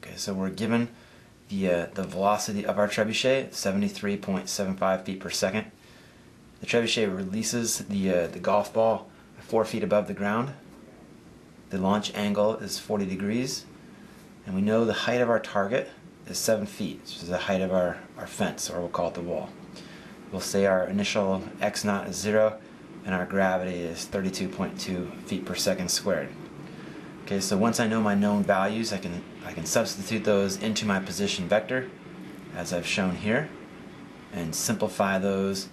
Okay, so we're given the velocity of our trebuchet, 73.75 feet per second. The trebuchet releases the golf ball 4 feet above the ground. The launch angle is 40 degrees, and we know the height of our target is 7 feet, which is the height of our fence, or we'll call it the wall. We'll say our initial x naught is 0, and our gravity is 32.2 feet per second squared. Okay, so once I know my known values, I can substitute those into my position vector, as I've shown here, and simplify those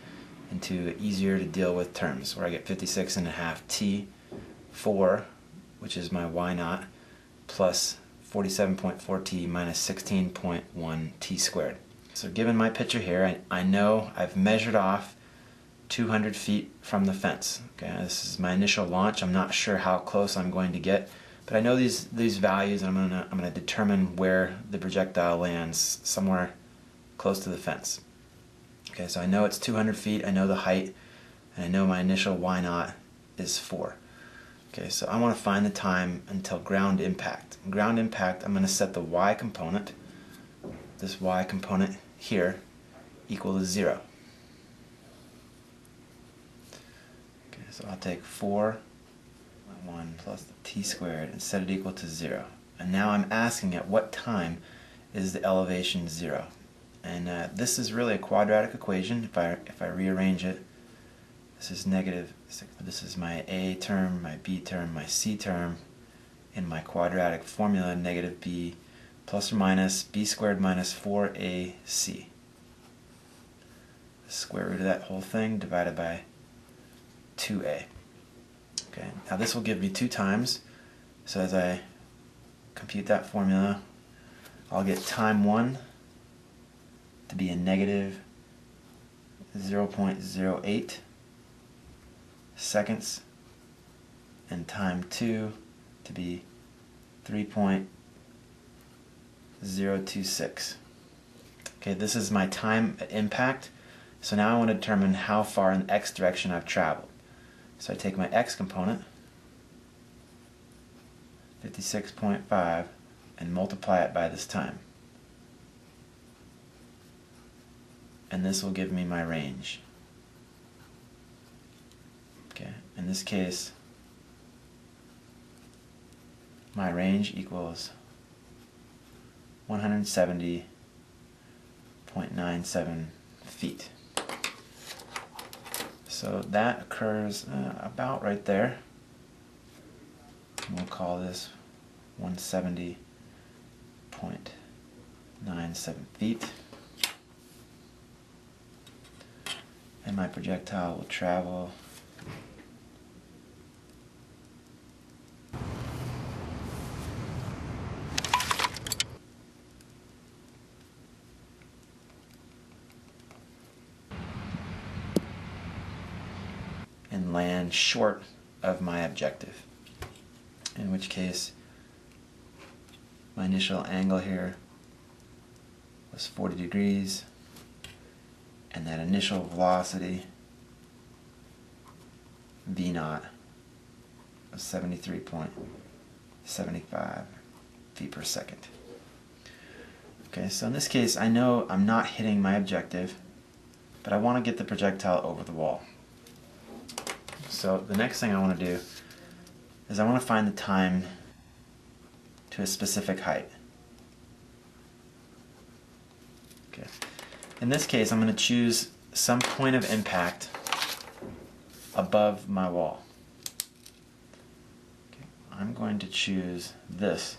into easier to deal with terms, where I get 56.5 t4, which is my y naught, plus 47.4 t minus 16.1 t squared. So given my picture here, I know I've measured off 200 feet from the fence. Okay, this is my initial launch. I'm not sure how close I'm going to get, but I know these values, and I'm gonna determine where the projectile lands, somewhere close to the fence. Okay, so I know it's 200 feet, I know the height, and I know my initial y naught is 4. Okay, so I want to find the time until ground impact. Ground impact, I'm going to set the y component, this y component here, equal to 0. Okay, so I'll take 4, 1 plus the t squared, and set it equal to 0. And now I'm asking at what time is the elevation 0. And this is really a quadratic equation. If I rearrange it, this is negative 6. This is my a term, my b term, my c term in my quadratic formula, negative b plus or minus b squared minus 4ac. The square root of that whole thing divided by 2a. Okay, now this will give me 2 times. So as I compute that formula, I'll get time 1 to be a negative 0.08 seconds, and time 2 to be 3.026. Okay, this is my time at impact. So now I want to determine how far in the x direction I've traveled. So I take my x component, 56.5, and multiply it by this time. And this will give me my range. Okay, in this case, my range equals 170.97 feet. So that occurs about right there. We'll call this 170.97 feet. And my projectile will travel and land short of my objective, in which case my initial angle here was 40 degrees, and that initial velocity v naught was 73.75 feet per second. Okay, so in this case I know I'm not hitting my objective, but I want to get the projectile over the wall. So the next thing I want to do is I want to find the time to a specific height. Okay. In this case, I'm going to choose some point of impact above my wall. Okay. I'm going to choose this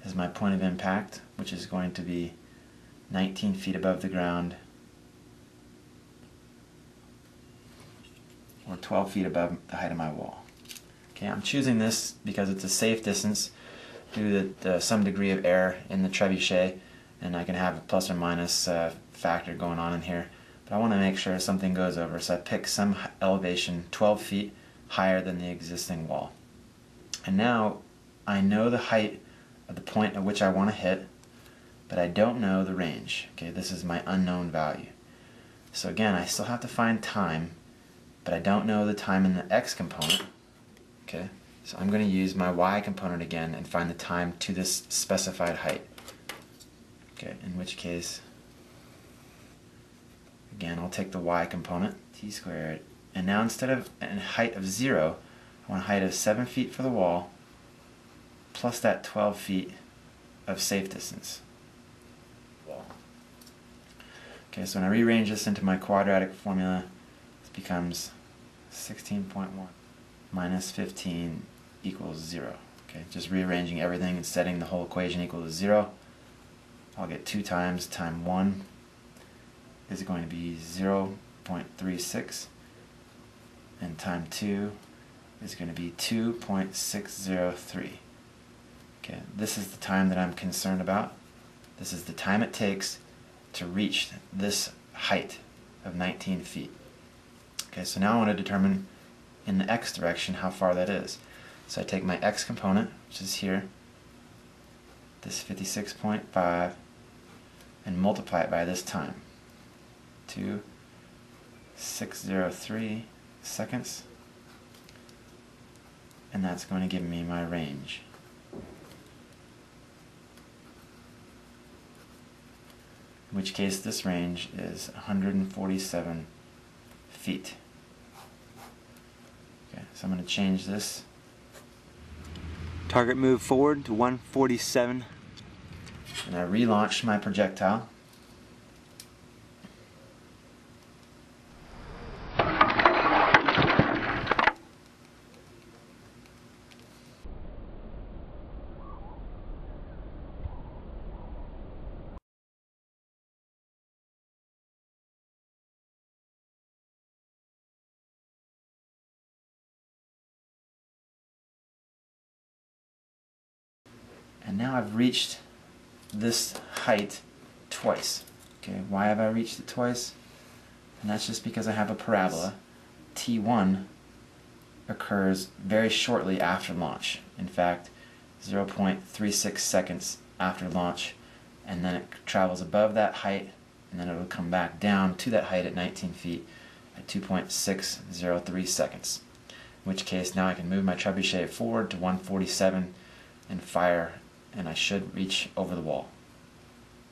as my point of impact, which is going to be 19 feet above the ground, or 12 feet above the height of my wall. Okay, I'm choosing this because it's a safe distance due to some degree of error in the trebuchet, and I can have a plus or minus factor going on in here, but I want to make sure something goes over, so I pick some elevation 12 feet higher than the existing wall. And now I know the height of the point at which I want to hit, but I don't know the range. Okay, this is my unknown value. So again, I still have to find time, but I don't know the time in the x component. Okay, so I'm going to use my y component again and find the time to this specified height. Okay, in which case, again, I'll take the y component, t squared, and now instead of a height of 0, I want a height of 7 feet for the wall, plus that 12 feet of safe distance. Okay, so when I rearrange this into my quadratic formula, this becomes 16.1 minus 15 equals 0. Okay, just rearranging everything and setting the whole equation equal to 0. I'll get 2 times time 1 is going to be 0.36, and time 2 is going to be 2.603. Okay, this is the time that I'm concerned about. This is the time it takes to reach this height of 19 feet. Okay, so now I want to determine in the x direction how far that is. So I take my x component, which is here, this 56.5, and multiply it by this time. 2.603 seconds, and that's going to give me my range. In which case this range is 147 feet. Okay, so I'm going to change this. Target move forward to 147. And I relaunch my projectile. And now I've reached this height twice. Okay, why have I reached it twice? And that's just because I have a parabola. T1 occurs very shortly after launch. In fact, 0.36 seconds after launch, and then it travels above that height, and then it'll come back down to that height at 19 feet at 2.603 seconds. In which case now I can move my trebuchet forward to 147 and fire, and I should reach over the wall.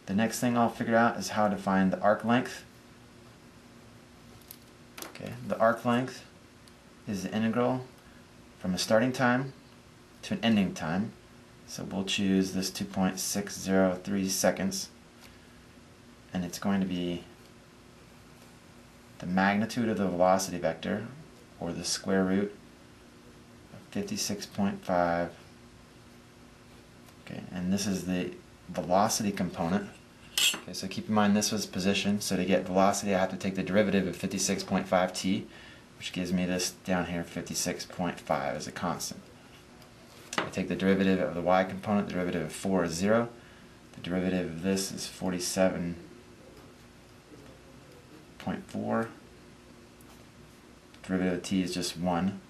The next thing I'll figure out is how to find the arc length. Okay, the arc length is the integral from a starting time to an ending time. So we'll choose this 2.603 seconds, and it's going to be the magnitude of the velocity vector, or the square root of 56.5. Okay, and this is the velocity component. Okay, so keep in mind this was position, so to get velocity I have to take the derivative of 56.5 t, which gives me this down here, 56.5 as a constant. I take the derivative of the y component, the derivative of 4 is 0, the derivative of this is 47.4, derivative of t is just 1,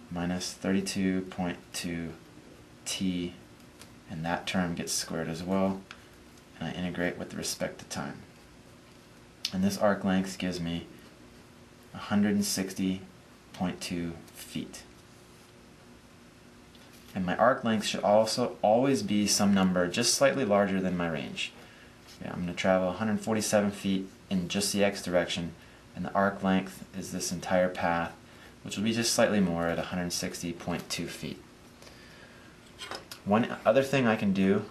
minus 32.2 t, and that term gets squared as well, and I integrate with respect to time. And this arc length gives me 160.2 feet. And my arc length should also always be some number just slightly larger than my range. Yeah, I'm going to travel 147 feet in just the x direction, and the arc length is this entire path, which will be just slightly more at 160.2 feet. One other thing I can do,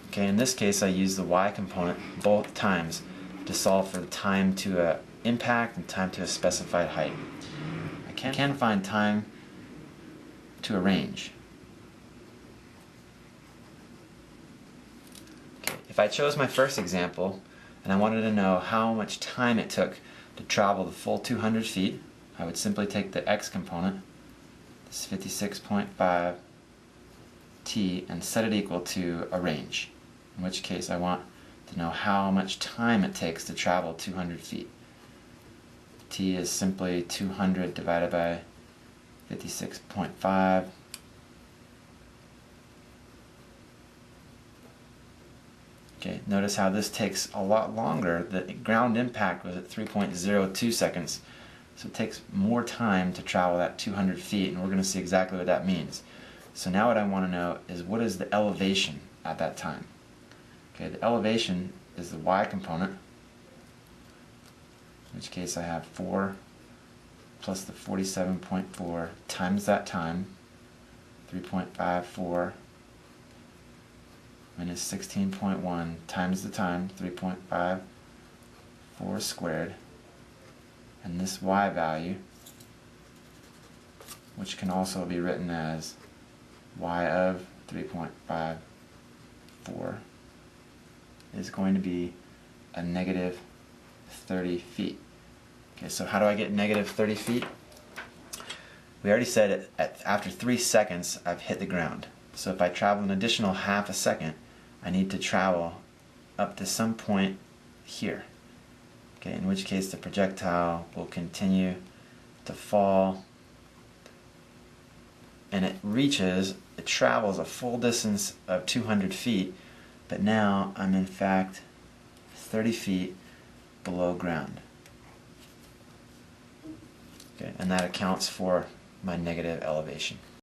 okay, in this case I use the y component both times to solve for the time to a impact and time to a specified height. I can find time to a range. Okay, if I chose my first example and I wanted to know how much time it took to travel the full 200 feet, I would simply take the x component, this 56.5 t, and set it equal to a range, in which case I want to know how much time it takes to travel 200 feet. T is simply 200 divided by 56.5. Okay, notice how this takes a lot longer. The ground impact was at 3.02 seconds, so it takes more time to travel that 200 feet, and we're going to see exactly what that means. So now what I want to know is what is the elevation at that time. Okay, the elevation is the y component, in which case I have 4 plus the 47.4 times that time, 3.54 minus 16.1 times the time, 3.54 squared, and this y value, which can also be written as y of 3.54, is going to be a negative 30 feet. Okay, so how do I get negative 30 feet? We already said after 3 seconds I've hit the ground. So if I travel an additional half a second, I need to travel up to some point here. Okay, in which case the projectile will continue to fall, and it travels a full distance of 200 feet, but now I'm in fact 30 feet below ground. Okay, and that accounts for my negative elevation.